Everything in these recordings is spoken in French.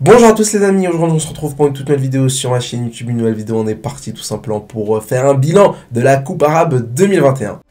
Bonjour à tous les amis, aujourd'hui on se retrouve pour une toute nouvelle vidéo sur ma chaîne YouTube, une nouvelle vidéo, on est parti tout simplement pour faire un bilan de la Coupe Arabe 2021.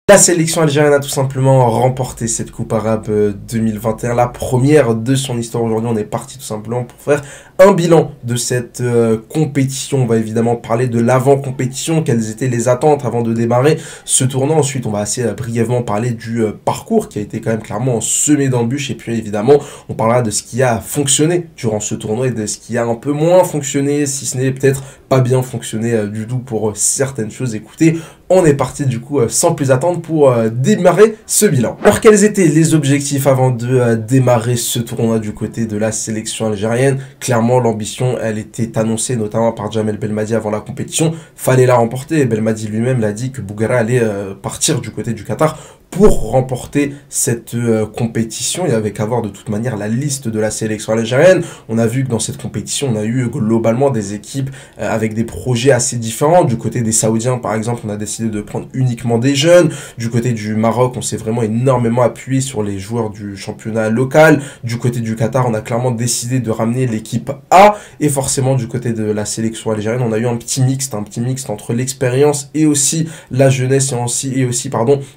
La sélection algérienne a tout simplement remporté cette Coupe Arabe 2021, la première de son histoire. Aujourd'hui, on est parti tout simplement pour faire un bilan de cette compétition. On va évidemment parler de l'avant-compétition, quelles étaient les attentes avant de démarrer ce tournoi. Ensuite, on va assez brièvement parler du parcours qui a été quand même clairement semé d'embûches. Et puis évidemment, on parlera de ce qui a fonctionné durant ce tournoi et de ce qui a un peu moins fonctionné, si ce n'est peut-être pas bien fonctionné du tout pour certaines choses. Écoutez, on est parti du coup sans plus attendre pour démarrer ce bilan. Alors quels étaient les objectifs avant de démarrer ce tournoi du côté de la sélection algérienne? Clairement l'ambition elle était annoncée notamment par Djamel Belmadi avant la compétition, fallait la remporter et Belmadi lui-même l'a dit que Bougara allait partir du côté du Qatar pour remporter cette compétition. Il y avait qu'à voir de toute manière la liste de la sélection algérienne. On a vu que dans cette compétition, on a eu globalement des équipes avec des projets assez différents. Du côté des Saoudiens, par exemple, on a décidé de prendre uniquement des jeunes. Du côté du Maroc, on s'est vraiment énormément appuyé sur les joueurs du championnat local. Du côté du Qatar, on a clairement décidé de ramener l'équipe A. Et forcément, du côté de la sélection algérienne, on a eu un petit mixte entre l'expérience et aussi la jeunesse et aussi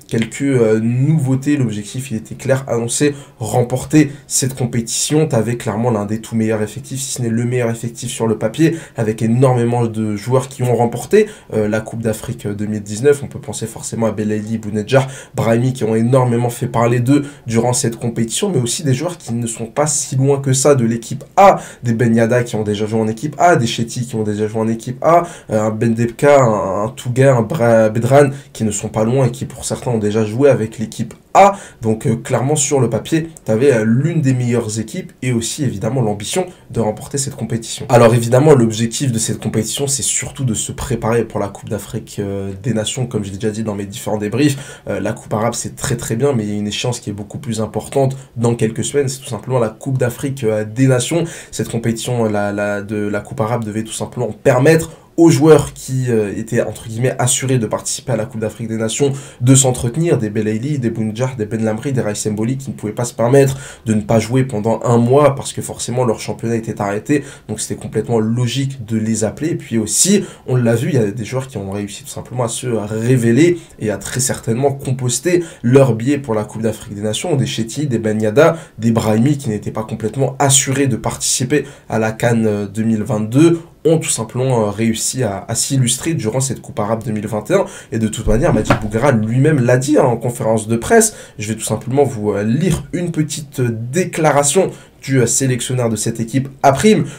quelques nouveauté. L'objectif il était clair, annoncé, remporter cette compétition. Tu avais clairement l'un des tout meilleurs effectifs, si ce n'est le meilleur effectif sur le papier, avec énormément de joueurs qui ont remporté la Coupe d'Afrique 2019. On peut penser forcément à Belaïli, Bounedjah, Brahimi qui ont énormément fait parler d'eux durant cette compétition, mais aussi des joueurs qui ne sont pas si loin que ça de l'équipe A, des Ben Yedda qui ont déjà joué en équipe A, des Chetty qui ont déjà joué en équipe A, un Ben Debka, un Touga, un Bedran qui ne sont pas loin et qui pour certains ont déjà joué avec l'équipe A. Donc clairement sur le papier, tu avais l'une des meilleures équipes et aussi évidemment l'ambition de remporter cette compétition. Alors évidemment l'objectif de cette compétition c'est surtout de se préparer pour la Coupe d'Afrique des Nations, comme je l'ai déjà dit dans mes différents débriefs. La Coupe Arabe c'est très bien, mais il y a une échéance qui est beaucoup plus importante dans quelques semaines, c'est tout simplement la Coupe d'Afrique des Nations. Cette compétition de la Coupe Arabe devait tout simplement permettre aux joueurs qui étaient entre guillemets assurés de participer à la Coupe d'Afrique des Nations de s'entretenir, des Belaïli, des Bounedjah, des Ben Lamri, des Raïs Mboli qui ne pouvaient pas se permettre de ne pas jouer pendant un mois parce que forcément leur championnat était arrêté, donc c'était complètement logique de les appeler. Et puis aussi, on l'a vu, il y a des joueurs qui ont réussi tout simplement à se révéler et à très certainement composter leur billet pour la Coupe d'Afrique des Nations, des Chetty, des Ben Yedda, des Brahimi qui n'étaient pas complètement assurés de participer à la CAN 2022, ont tout simplement réussi à s'illustrer durant cette Coupe Arabe 2021. Et de toute manière, Madi Bougara lui-même l'a dit en conférence de presse. Je vais tout simplement vous lire une petite déclaration du sélectionneur de cette équipe A'.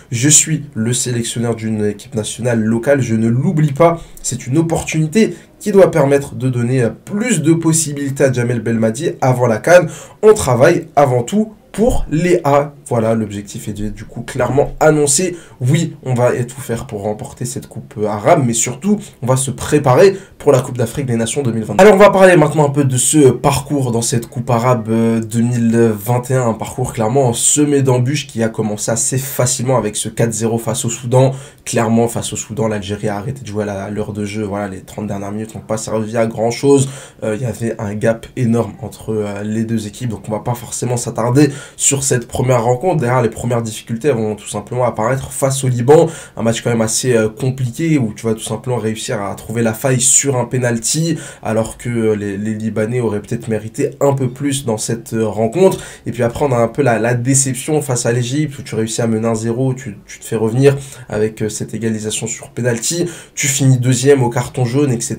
Je suis le sélectionneur d'une équipe nationale locale, je ne l'oublie pas, c'est une opportunité qui doit permettre de donner plus de possibilités à Djamel Belmadi avant la CAN. On travaille avant tout pour les A. Voilà, l'objectif est du coup clairement annoncé. Oui, on va tout faire pour remporter cette Coupe Arabe, mais surtout, on va se préparer pour la Coupe d'Afrique des Nations 2022. Alors, on va parler maintenant un peu de ce parcours dans cette Coupe Arabe 2021. Un parcours clairement semé d'embûches qui a commencé assez facilement avec ce 4-0 face au Soudan. Clairement, face au Soudan, l'Algérie a arrêté de jouer à l'heure de jeu. Voilà, les 30 dernières minutes n'ont pas servi à grand chose. Il y avait un gap énorme entre les deux équipes, donc on va pas forcément s'attarder sur cette première rencontre. Derrière, les premières difficultés vont tout simplement apparaître face au Liban, un match quand même assez compliqué où tu vas tout simplement réussir à trouver la faille sur un penalty alors que les Libanais auraient peut-être mérité un peu plus dans cette rencontre. Et puis après on a un peu la déception face à l'Égypte où tu réussis à mener 1-0, tu te fais revenir avec cette égalisation sur penalty, tu finis deuxième au carton jaune, etc.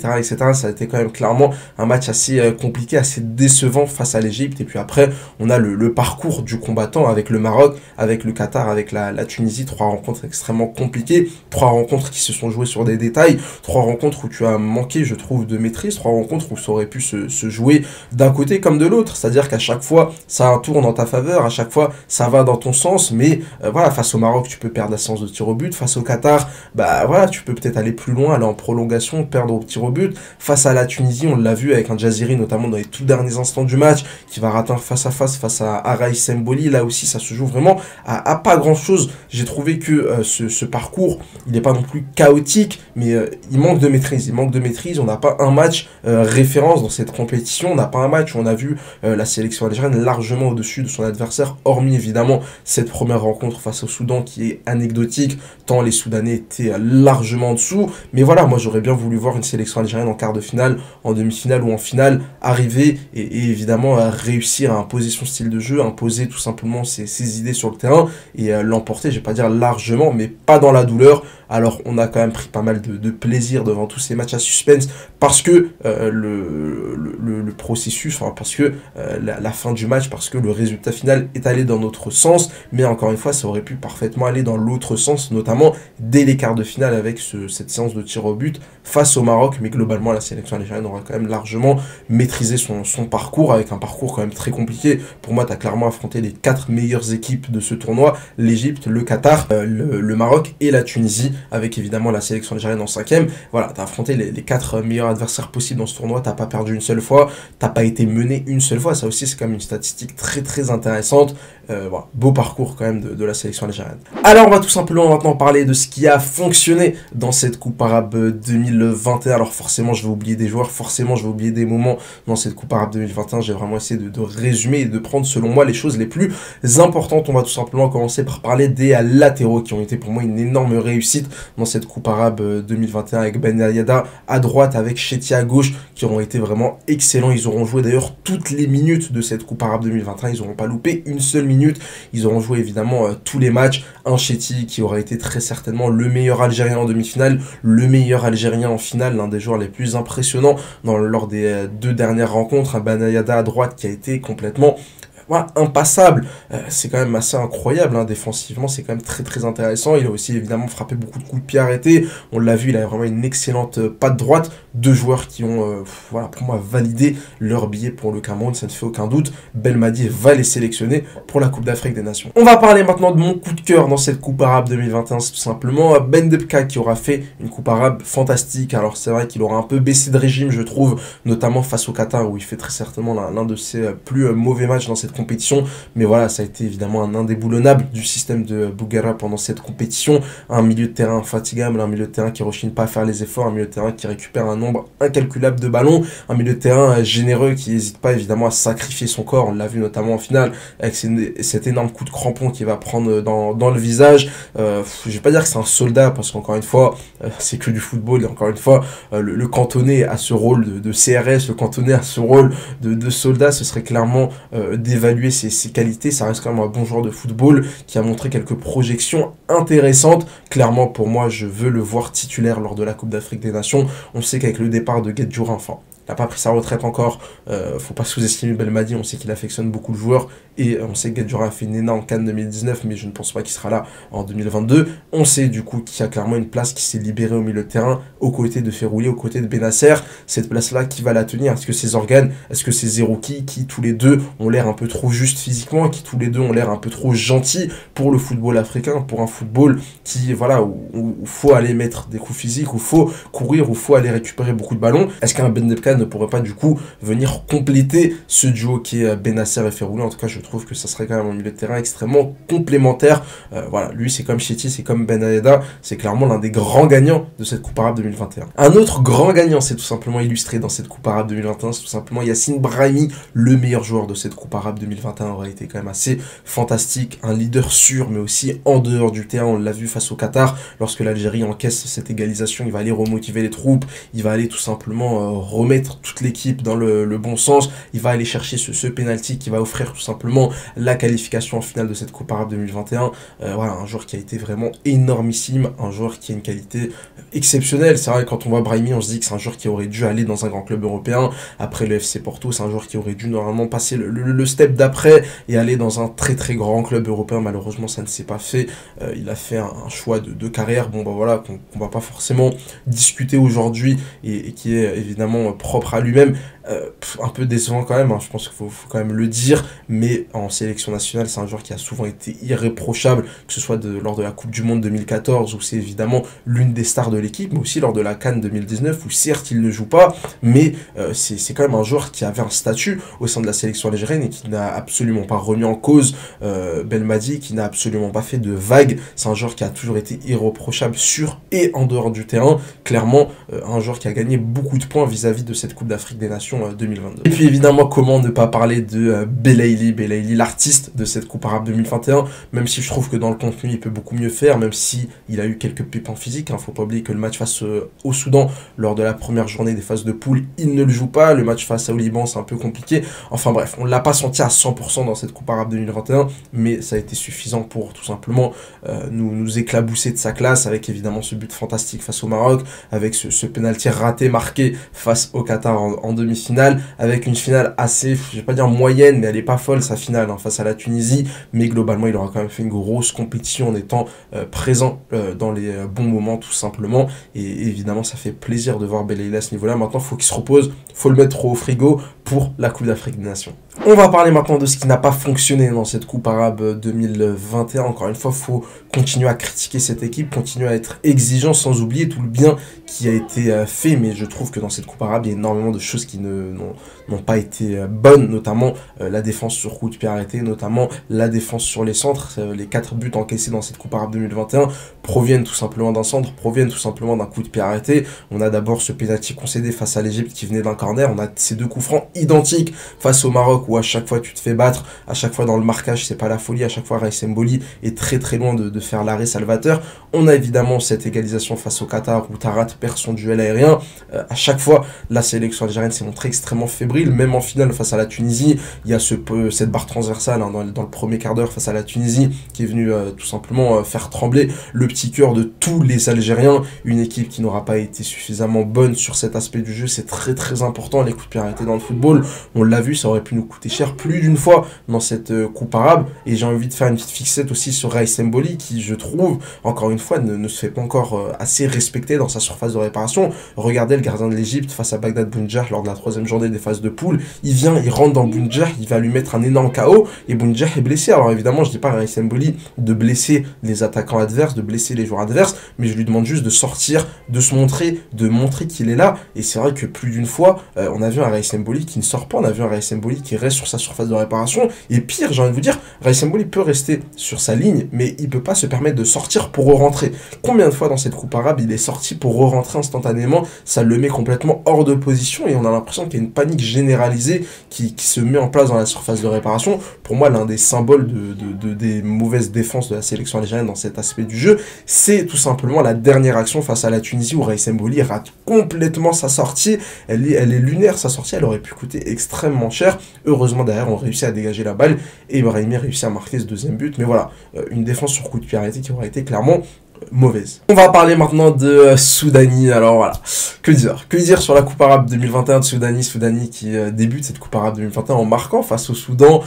Ça a été quand même clairement un match assez compliqué, assez décevant face à l'Égypte. Et puis après on a le parcours du combattant avec le Maroc, avec le Qatar, avec la Tunisie. 3 rencontres extrêmement compliquées, 3 rencontres qui se sont jouées sur des détails, 3 rencontres où tu as manqué, je trouve, de maîtrise, 3 rencontres où ça aurait pu se jouer d'un côté comme de l'autre, c'est-à-dire qu'à chaque fois ça a un tour dans ta faveur, à chaque fois ça va dans ton sens, mais voilà, face au Maroc tu peux perdre la séance de tir au but, face au Qatar, bah voilà, tu peux peut-être aller plus loin, aller en prolongation, perdre au tir au but, face à la Tunisie, on l'a vu avec un Jaziri notamment dans les tout derniers instants du match, qui va rater un face à face à Raïs Mboli, là aussi ça se joue vraiment à pas grand-chose. J'ai trouvé que ce parcours, il n'est pas non plus chaotique, mais il manque de maîtrise. Il manque de maîtrise. On n'a pas un match référence dans cette compétition. On n'a pas un match où on a vu la sélection algérienne largement au-dessus de son adversaire, hormis évidemment cette première rencontre face au Soudan qui est anecdotique, tant les Soudanais étaient largement en dessous. Mais voilà, moi j'aurais bien voulu voir une sélection algérienne en quart de finale, en demi-finale ou en finale, arriver et évidemment réussir à imposer son style de jeu, imposer tout simplement ses idées sur le terrain et l'emporter, je vais pas dire largement, mais pas dans la douleur. Alors on a quand même pris pas mal de plaisir devant tous ces matchs à suspense parce que le processus, enfin parce que la fin du match, parce que le résultat final est allé dans notre sens, mais encore une fois ça aurait pu parfaitement aller dans l'autre sens, notamment dès les quarts de finale avec cette séance de tir au but face au Maroc, mais globalement la sélection algérienne aura quand même largement maîtrisé son parcours, avec un parcours quand même très compliqué. Pour moi tu as clairement affronté les 4 meilleures équipes de ce tournoi, l'Égypte, le Qatar, le Maroc et la Tunisie, avec évidemment la sélection algérienne en 5e. Voilà, tu as affronté les 4 meilleurs adversaires possibles dans ce tournoi, t'as pas perdu une seule fois, t'as pas été mené une seule fois, ça aussi c'est quand même une statistique très très intéressante. Voilà, beau parcours quand même de la sélection algérienne. Alors on va tout simplement maintenant parler de ce qui a fonctionné dans cette Coupe arabe 2021. Alors forcément je vais oublier des joueurs, forcément je vais oublier des moments dans cette Coupe arabe 2021. J'ai vraiment essayé de résumer et de prendre selon moi les choses les plus importantes. On va tout simplement commencer par parler des latéraux qui ont été pour moi une énorme réussite dans cette Coupe arabe 2021, avec Ben Yedder à droite, avec Chetty à gauche, qui auront été vraiment excellents. Ils auront joué d'ailleurs toutes les minutes de cette Coupe arabe 2021, ils n'auront pas loupé une seule minute. Ils auront joué évidemment tous les matchs. Un Chetty qui aura été très certainement le meilleur Algérien en demi-finale, le meilleur Algérien en finale, l'un des joueurs les plus impressionnants lors des 2 dernières rencontres. Un Ben Yedder à droite qui a été complètement voilà, impassable. C'est quand même assez incroyable, hein. Défensivement c'est quand même très très intéressant. Il a aussi évidemment frappé beaucoup de coups de pied arrêtés, on l'a vu, il a vraiment une excellente patte droite. 2 joueurs qui ont voilà, pour moi validé leur billet pour le Cameroun, ça ne fait aucun doute. Belmadi va les sélectionner pour la Coupe d'Afrique des Nations. On va parler maintenant de mon coup de cœur dans cette Coupe arabe 2021, c'est tout simplement Ben Debka qui aura fait une Coupe arabe fantastique. Alors c'est vrai qu'il aura un peu baissé de régime je trouve, notamment face au Qatar où il fait très certainement l'un de ses plus mauvais matchs dans cette compétition, mais voilà, ça a été évidemment un indéboulonnable du système de Bougara pendant cette compétition. Un milieu de terrain infatigable, un milieu de terrain qui rechigne pas à faire les efforts, un milieu de terrain qui récupère un nombre incalculable de ballons, un milieu de terrain généreux qui n'hésite pas évidemment à sacrifier son corps. On l'a vu notamment en finale avec cet énorme coup de crampon qu'il va prendre dans le visage. Je vais pas dire que c'est un soldat parce qu'encore une fois c'est que du football, et encore une fois le cantonner à ce rôle de CRS, le cantonner à ce rôle de soldat, ce serait clairement d'évaluer ses qualités. Ça reste quand même un bon joueur de football qui a montré quelques projections intéressantes. Clairement pour moi je veux le voir titulaire lors de la Coupe d'Afrique des Nations. On sait qu'avec le départ de Guedjoura, enfin il n'a pas pris sa retraite encore, faut pas sous-estimer Belmadi, on sait qu'il affectionne beaucoup le joueur, et on sait que Guedjoura a fait une énorme CAN 2019, mais je ne pense pas qu'il sera là en 2022. On sait du coup qu'il y a clairement une place qui s'est libérée au milieu de terrain, aux côtés de Ferrouli, aux côtés de Benasser. Cette place-là, qui va la tenir? Est-ce que ses organes, est-ce que ses Zerouki, qui tous les deux ont l'air un peu trop justes physiquement, qui tous les deux ont l'air un peu trop gentils pour le football africain, pour un football qui, voilà, où faut aller mettre des coups physiques, où faut courir, où faut aller récupérer beaucoup de ballons? Est-ce qu'un Ben Debka ne pourrait pas du coup venir compléter ce duo qui est Benasser et Ferrouli? En tout cas je trouve que ça serait quand même un milieu de terrain extrêmement complémentaire. Voilà, lui c'est comme Chetty, c'est comme Ben Yedder, c'est clairement l'un des grands gagnants de cette Coupe arabe 2021. Un autre grand gagnant, c'est tout simplement illustré dans cette Coupe arabe 2021, c'est tout simplement Yacine Brahimi, le meilleur joueur de cette Coupe arabe 2021, aurait été quand même assez fantastique, un leader sûr mais aussi en dehors du terrain. On l'a vu face au Qatar, lorsque l'Algérie encaisse cette égalisation, il va aller remotiver les troupes, il va aller tout simplement remettre toute l'équipe dans le bon sens, il va aller chercher ce penalty qui va offrir tout simplement la qualification en finale de cette Coupe arabe 2021. Voilà, un joueur qui a été vraiment énormissime, un joueur qui a une qualité exceptionnelle. C'est vrai, quand on voit Brahimi, on se dit que c'est un joueur qui aurait dû aller dans un grand club européen. Après le FC Porto, c'est un joueur qui aurait dû normalement passer le step d'après et aller dans un très très grand club européen. Malheureusement, ça ne s'est pas fait. Il a fait un choix de carrière, bon bah voilà, qu'on va pas forcément discuter aujourd'hui et qui est évidemment propre propre à lui-même. Un peu décevant quand même, hein, je pense qu'il faut quand même le dire, mais en sélection nationale, c'est un joueur qui a souvent été irréprochable, que ce soit lors de la Coupe du Monde 2014, où c'est évidemment l'une des stars de l'équipe, mais aussi lors de la CAN 2019, où certes il ne joue pas, mais c'est quand même un joueur qui avait un statut au sein de la sélection algérienne et qui n'a absolument pas remis en cause Belmadi, qui n'a absolument pas fait de vagues. C'est un joueur qui a toujours été irréprochable sur et en dehors du terrain, clairement un joueur qui a gagné beaucoup de points vis-à-vis de cette Coupe d'Afrique des Nations 2022. Et puis évidemment, comment ne pas parler de Belaïli, l'artiste de cette Coupe arabe 2021, même si je trouve que dans le contenu il peut beaucoup mieux faire, même si il a eu quelques pépins physiques, hein. Faut pas oublier que le match face au Soudan, lors de la première journée des phases de poule, il ne le joue pas, le match face au Liban c'est un peu compliqué, enfin bref, on l'a pas senti à 100% dans cette Coupe arabe 2021, mais ça a été suffisant pour tout simplement nous éclabousser de sa classe, avec évidemment ce but fantastique face au Maroc, avec ce penalty raté marqué face au Qatar en demi-finale, avec une finale assez, je vais pas dire moyenne, mais elle est pas folle sa finale, hein, face à la Tunisie, mais globalement il aura quand même fait une grosse compétition en étant présent dans les bons moments tout simplement, et évidemment ça fait plaisir de voir Belaïli à ce niveau-là. Maintenant faut qu'il se repose, faut le mettre au frigo pour la Coupe d'Afrique des Nations. On va parler maintenant de ce qui n'a pas fonctionné dans cette Coupe arabe 2021. Encore une fois, il faut continuer à critiquer cette équipe, continuer à être exigeant sans oublier tout le bien qui a été fait. Mais je trouve que dans cette Coupe arabe, il y a énormément de choses qui n'ont pas été bonnes, notamment la défense sur coup de pied arrêté, notamment la défense sur les centres. Les 4 buts encaissés dans cette Coupe arabe 2021 proviennent tout simplement d'un centre, proviennent tout simplement d'un coup de pied arrêté. On a d'abord ce pénalty concédé face à l'Égypte qui venait d'un corner. On a ces 2 coups francs identiques face au Maroc où à chaque fois tu te fais battre, à chaque fois dans le marquage c'est pas la folie, à chaque fois Raïs Mboli est très très loin de faire l'arrêt salvateur. On a évidemment cette égalisation face au Qatar où Tarat perd son duel aérien. À chaque fois la sélection algérienne s'est montrée extrêmement fébrile, même en finale face à la Tunisie, il y a cette barre transversale hein, dans le premier quart d'heure face à la Tunisie qui est venue tout simplement faire trembler le petit cœur de tous les Algériens. Une équipe qui n'aura pas été suffisamment bonne sur cet aspect du jeu, c'est très très important les coups de pied arrêtés dans le football, on l'a vu, ça aurait pu nous coûter cher plus d'une fois dans cette coupe arabe, et j'ai envie de faire une petite fixette aussi sur Raïs Mboli qui je trouve encore une fois ne se fait pas encore assez respecter dans sa surface de réparation. Regardez le gardien de l'Égypte face à Bagdad Bounjah lors de la 3e journée des phases de poule, il rentre dans Bounjah, il va lui mettre un énorme KO et Bounjah est blessé. Alors évidemment je dis pas à Raïs Mboli de blesser les attaquants adverses, de blesser les joueurs adverses, mais je lui demande juste de sortir, de se montrer, de montrer qu'il est là, et c'est vrai que plus d'une fois on a vu un Raïs Mboli qui ne sort pas, on a vu un Raïs Mboli qui reste sur sa surface de réparation, et pire, j'ai envie de vous dire, Raïs Mboli peut rester sur sa ligne, mais il peut pas se permettre de sortir pour re-rentrer. Combien de fois dans cette coupe arabe, il est sorti pour re-rentrer instantanément, ça le met complètement hors de position, et on a l'impression qu'il y a une panique généralisée qui se met en place dans la surface de réparation. Pour moi, l'un des symboles des mauvaises défenses de la sélection algérienne dans cet aspect du jeu, c'est tout simplement la dernière action face à la Tunisie où Raïs Mboli rate complètement sa sortie, elle est lunaire sa sortie, elle aurait pu coûter extrêmement cher. Heureusement derrière on réussit à dégager la balle et Brahimi réussit à marquer ce 2e but, mais voilà, une défense sur coup de pied arrêté qui aurait été clairement mauvaise. On va parler maintenant de Soudani. Alors voilà, que dire sur la Coupe arabe 2021 de Soudani qui débute cette Coupe arabe 2021 en marquant face au Soudan.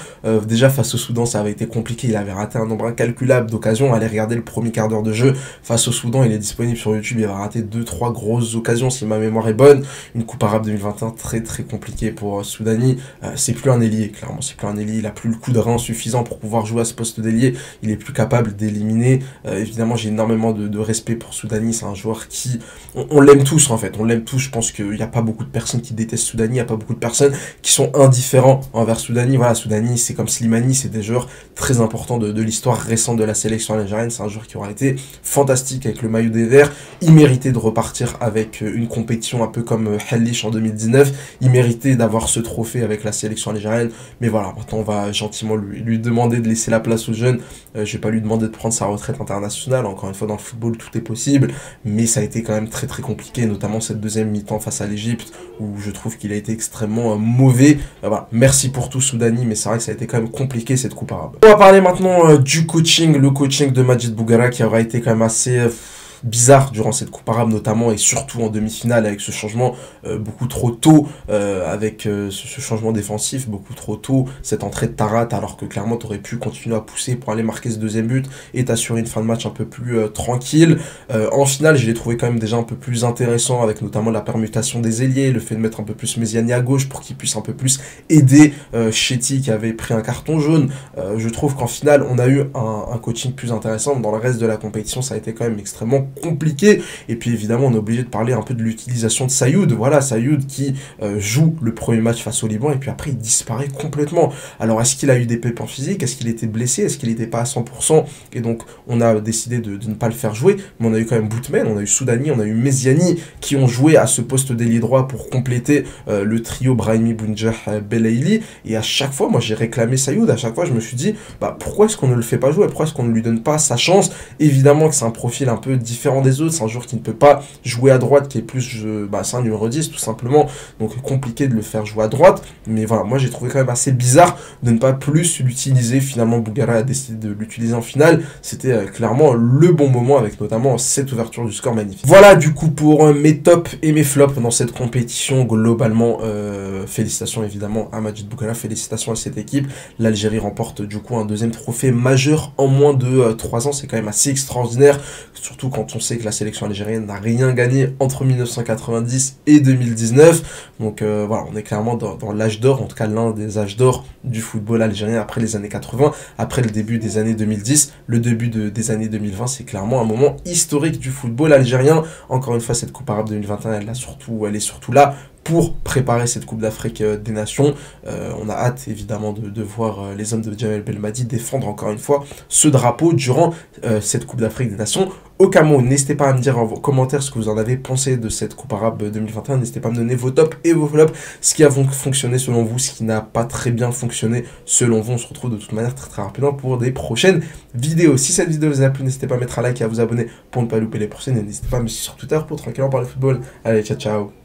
Déjà face au Soudan ça avait été compliqué, il avait raté un nombre incalculable d'occasions. Allez regarder le premier quart d'heure de jeu face au Soudan, il est disponible sur YouTube, il va rater 2-3 grosses occasions si ma mémoire est bonne. Une Coupe arabe 2021 très très compliquée pour Soudani. C'est plus un ailier, clairement c'est plus un ailier, il a plus le coup de rein suffisant pour pouvoir jouer à ce poste d'ailier, il est plus capable d'éliminer. Évidemment j'ai énormément de respect pour Soudani, c'est un joueur qui, on l'aime tous en fait, on l'aime tous, je pense qu'il n'y a pas beaucoup de personnes qui détestent Soudani, il n'y a pas beaucoup de personnes qui sont indifférents envers Soudani. Voilà, Soudani c'est comme Slimani, c'est des joueurs très importants de l'histoire récente de la sélection algérienne, c'est un joueur qui aura été fantastique avec le maillot des Verts, il méritait de repartir avec une compétition un peu comme Hellich en 2019, il méritait d'avoir ce trophée avec la sélection algérienne, mais voilà, maintenant on va gentiment lui demander de laisser la place aux jeunes. Je vais pas lui demander de prendre sa retraite internationale, encore une fois dans le football tout est possible, mais ça a été quand même très très compliqué, notamment cette 2e mi-temps face à l'Égypte où je trouve qu'il a été extrêmement mauvais. Voilà, merci pour tout Soudani, mais c'est vrai que ça a été quand même compliqué cette coupe arabe. On va parler maintenant du coaching, le coaching de Majid Boughara qui aura été quand même assez bizarres durant cette coupe arabe notamment, et surtout en demi-finale avec ce changement beaucoup trop tôt, avec ce changement défensif beaucoup trop tôt, cette entrée de Tarat, alors que clairement tu aurais pu continuer à pousser pour aller marquer ce deuxième but et t'assurer une fin de match un peu plus tranquille. En finale, je l'ai trouvé quand même déjà un peu plus intéressant, avec notamment la permutation des ailiers, le fait de mettre un peu plus Méziani à gauche pour qu'il puisse un peu plus aider Chetty qui avait pris un carton jaune. Je trouve qu'en finale, on a eu un coaching plus intéressant. Dans le reste de la compétition, ça a été quand même extrêmement compliqué. Et puis évidemment, on est obligé de parler un peu de l'utilisation de Sayoud. Voilà, Sayoud qui joue le premier match face au Liban et puis après il disparaît complètement. Alors est-ce qu'il a eu des pépins physiques? Est-ce qu'il était blessé? Est-ce qu'il n'était pas à 100%? Et donc on a décidé de ne pas le faire jouer. Mais on a eu quand même Boutmen, on a eu Soudani, on a eu Méziani qui ont joué à ce poste d'ailier droit pour compléter le trio Brahimi, Bounjah, Belaïli. Et à chaque fois, moi j'ai réclamé Sayoud. À chaque fois, je me suis dit, bah, pourquoi est-ce qu'on ne le fait pas jouer? Pourquoi est-ce qu'on ne lui donne pas sa chance? Évidemment que c'est un profil un peu différent des autres. C'est un joueur qui ne peut pas jouer à droite, qui est plus, c'est un numéro 10 tout simplement. Donc compliqué de le faire jouer à droite. Mais voilà, moi j'ai trouvé quand même assez bizarre de ne pas plus l'utiliser. Finalement, Bougara a décidé de l'utiliser en finale. C'était clairement le bon moment, avec notamment cette ouverture du score magnifique. Voilà du coup pour mes tops et mes flops dans cette compétition. Globalement, félicitations évidemment à Majid Bougara, félicitations à cette équipe. L'Algérie remporte du coup un deuxième trophée majeur en moins de 3 ans. C'est quand même assez extraordinaire, surtout quand on sait que la sélection algérienne n'a rien gagné entre 1990 et 2019. Donc voilà, on est clairement dans l'âge d'or, en tout cas l'un des âges d'or du football algérien après les années 80, après le début des années 2010, le début des années 2020. C'est clairement un moment historique du football algérien. Encore une fois, cette Coupe arabe 2021, elle est surtout là pour préparer cette Coupe d'Afrique des Nations. On a hâte évidemment de voir les hommes de Djamel Belmadi défendre encore une fois ce drapeau durant cette Coupe d'Afrique des Nations au Cameroun. N'hésitez pas à me dire en commentaire ce que vous en avez pensé de cette Coupe arabe 2021. N'hésitez pas à me donner vos tops et vos flops, ce qui a fonctionné selon vous, ce qui n'a pas très bien fonctionné selon vous. On se retrouve de toute manière très rapidement pour des prochaines vidéos. Si cette vidéo vous a plu, n'hésitez pas à mettre un like et à vous abonner pour ne pas louper les prochaines. Et n'hésitez pas à me suivre sur Twitter pour tranquillement parler football. Allez, ciao ciao.